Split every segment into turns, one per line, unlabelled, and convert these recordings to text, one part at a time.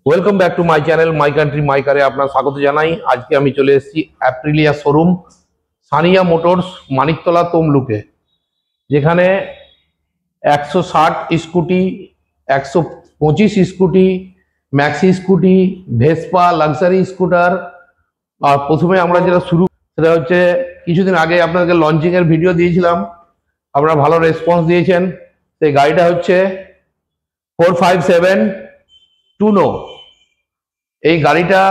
Welcome back to my channel my country my কারে আপনার স্বাগত জানাই। আজকে আমি চলে এসেছি Aprilia showroom Sania Motors Maniktala তমলুকে, যেখানে 160 scooty, 125 scooty, maxi scooty, Vespa luxury scooter. আর প্রথমে আমরা যেটা শুরু সেটা হচ্ছে কিছুদিন আগে আপনাদেরকে লঞ্চিং এর ভিডিও দিয়েছিলাম, আপনারা ভালো রেসপন্স দিয়েছেন। সেই গাড়িটা হচ্ছে 457 টুনো। এই গাড়িটা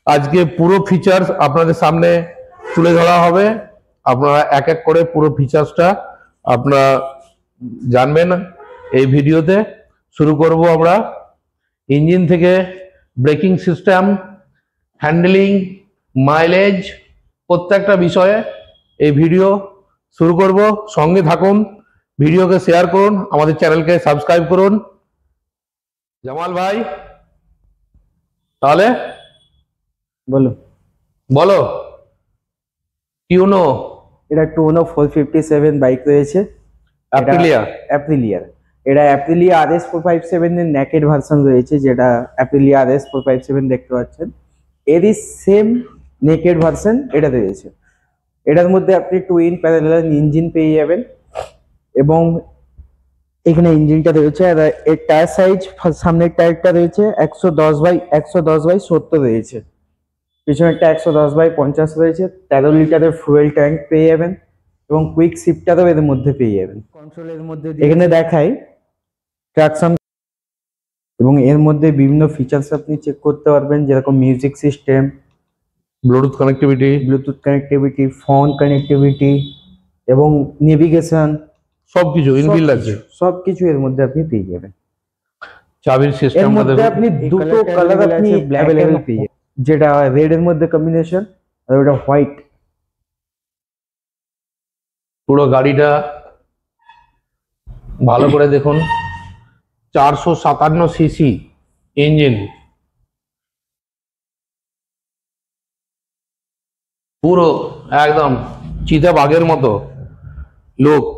আজকে পুরো ফিচার্স আপনাদের সামনে তুলে ধরা হবে। আপনারা এক এক করে পুরো ফিচার্সটা আপনারা জানবেন এই ভিডিওতে। শুরু করব আমরা ইঞ্জিন থেকে, ব্রেকিং সিস্টেম, হ্যান্ডলিং, মাইলেজ, প্রত্যেকটা বিষয়ে এই ভিডিও শুরু করব। সঙ্গে থাকুন, ভিডিওকে শেয়ার করুন, আমাদের চ্যানেলকে সাবস্ক্রাইব করুন। জামাল ভাই, তাহলে
বলো
বলো। টিউনো,
এটা টুনো 457 বাইক রয়েছে, অ্যাপ্রিলিয়ার। এটা অ্যাপ্রিলিয়া RS 457 এর নেকেড ভার্সন রয়েছে, যেটা অ্যাপ্রিলিয়া RS 457 দেখতে পাচ্ছেন, এরই সেম নেকেড ভার্সন এটা রয়েছে। এটার মধ্যে আপনি টুইন প্যারালাল ইঞ্জিন পেয়ে যাবেন, এবং এখানে ইঞ্জিনটা রয়েছে। আর এর টায়ার সাইজ, সামনের টায়ারটা রয়েছে 110/110/70 রয়েছে, পিছনেরটা 110/50 রয়েছে। 13 লিটারের ফুয়েল ট্যাঙ্ক পেয়ে যাবেন, এবং কুইক শিফটারও এর মধ্যে পেয়ে যাবেন। কন্ট্রোলের মধ্যে এখানে দেখাই ট্রাকশন, এবং এর মধ্যে বিভিন্ন ফিচার্স আপনি চেক করতে পারবেন, যেরকম music system,
Bluetooth
connectivity, phone connectivity, এবং নেভিগেশন,
সবকিছু ইনবিল্ট আছে।
সবকিছু এর মধ্যে আপনি পেয়ে যাবেন।
চাবির
এর
সিস্টেম
মধ্যে আপনি দুটো কালার আপনি অ্যাভেলেবল পেয়ে যাবেন, যেটা রেড এর মধ্যে কম্বিনেশন, আর ওটা হোয়াইট।
পুরো গাড়িটা ভালো করে দেখুন, 457 সিসি ইঞ্জিন, পুরো একদম চিতা বাঘের মতো লুক।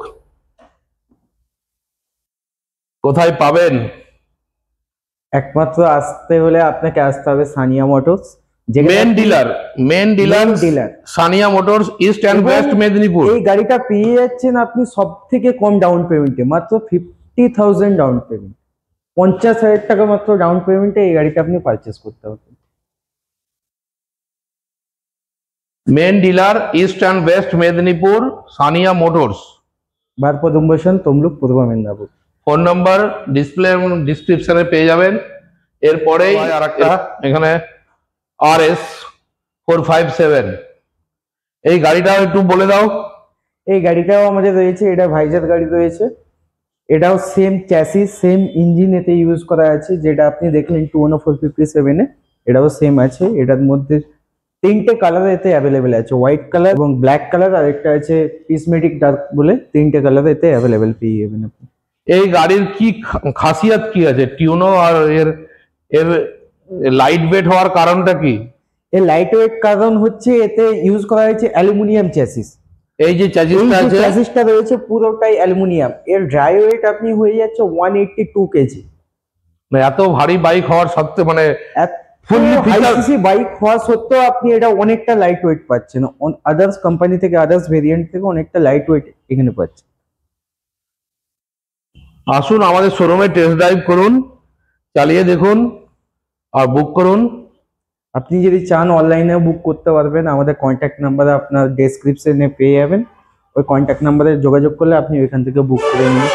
কোথায় পাবেন?
একমাত্র আসতে হলে আপনাকে আসতে হবে Sania Motors,
main dealer Sania Motors, east and west Medinipur.
এই গাড়িটা পেয়ে যাচ্ছেন আপনি সব থেকে কম ডাউন পেমেন্টে, মাত্র 50,000 ডাউন পেমেন্ট, 50,000 টাকা মাত্র ডাউন পেমেন্টে এই গাড়িটা আপনি পারচেস করতে পারবেন।
Main dealer east and west Medinipur, Sania Motors,
বারপদম্বসন, Tamluk, Purba Medinipur.
Phone number display এবং ডিসক্রিপশনে পেয়ে যাবেন। এরপরেই আর একটা এখানে RS 457, এই গাড়িটাও একটু বলে দাও।
এই গাড়িটাও আমাদের রয়েছে, এটা ভাইজার গাড়ি রয়েছে। এটাও সেম চ্যাসিস, সেম ইঞ্জিন এতে ইউজ করা আছে, যেটা আপনি দেখলেন টুনো 457 এ, এটাও সেম আছে। এটার মধ্যে 3টে কালার এতে অ্যাভেলেবেল আছে, হোয়াইট কালার এবং ব্ল্যাক কালার, আর একটা আছে পিসমেটিক ডার্ক বলে, 3টে কালার এতে অ্যাভেলেবেল পেয়ে যাবেন আপনি।
এই গাড়ির কি খাসিয়াত কি আছে টিউনো, আর এর লাইট ওয়েট হওয়ার কারণটা কি?
এর লাইট ওয়েট কারণ হচ্ছে এতে ইউজ করা হয়েছে অ্যালুমিনিয়াম চ্যাসিস।
এই যে
চ্যাসিসটা রয়েছে পুরোটাই অ্যালুমিনিয়াম। এর ড্রাই ওয়েট আপনি হয়ে যাচ্ছে 182 কেজি।
এত ভারী বাইক হওয়ার সত্ত্বেও, মানে
বাইক হওয়া সত্ত্বেও আপনি এটা অনেকটা লাইট ওয়েট পাচ্ছেন, আদার্স কোম্পানি থেকে, আদার্স ভেরিয়েন্ট থেকে অনেকটা লাইট ওয়েট এখানে পাচ্ছেন।
আসুন আমাদের শোরুমে টেস্ট ড্রাইভ করুন, চালিয়ে দেখুন আর বুক করুন।
আপনি যদি চান অনলাইনে বুক করতে পারবেন, আমাদের কন্ট্যাক্ট নাম্বারে আপনার ডেসক্রিপশনে পেয়ে যাবেন। ওই কন্ট্যাক্ট নাম্বারে যোগাযোগ করলে আপনি ওইখান থেকে বুক করে নিন।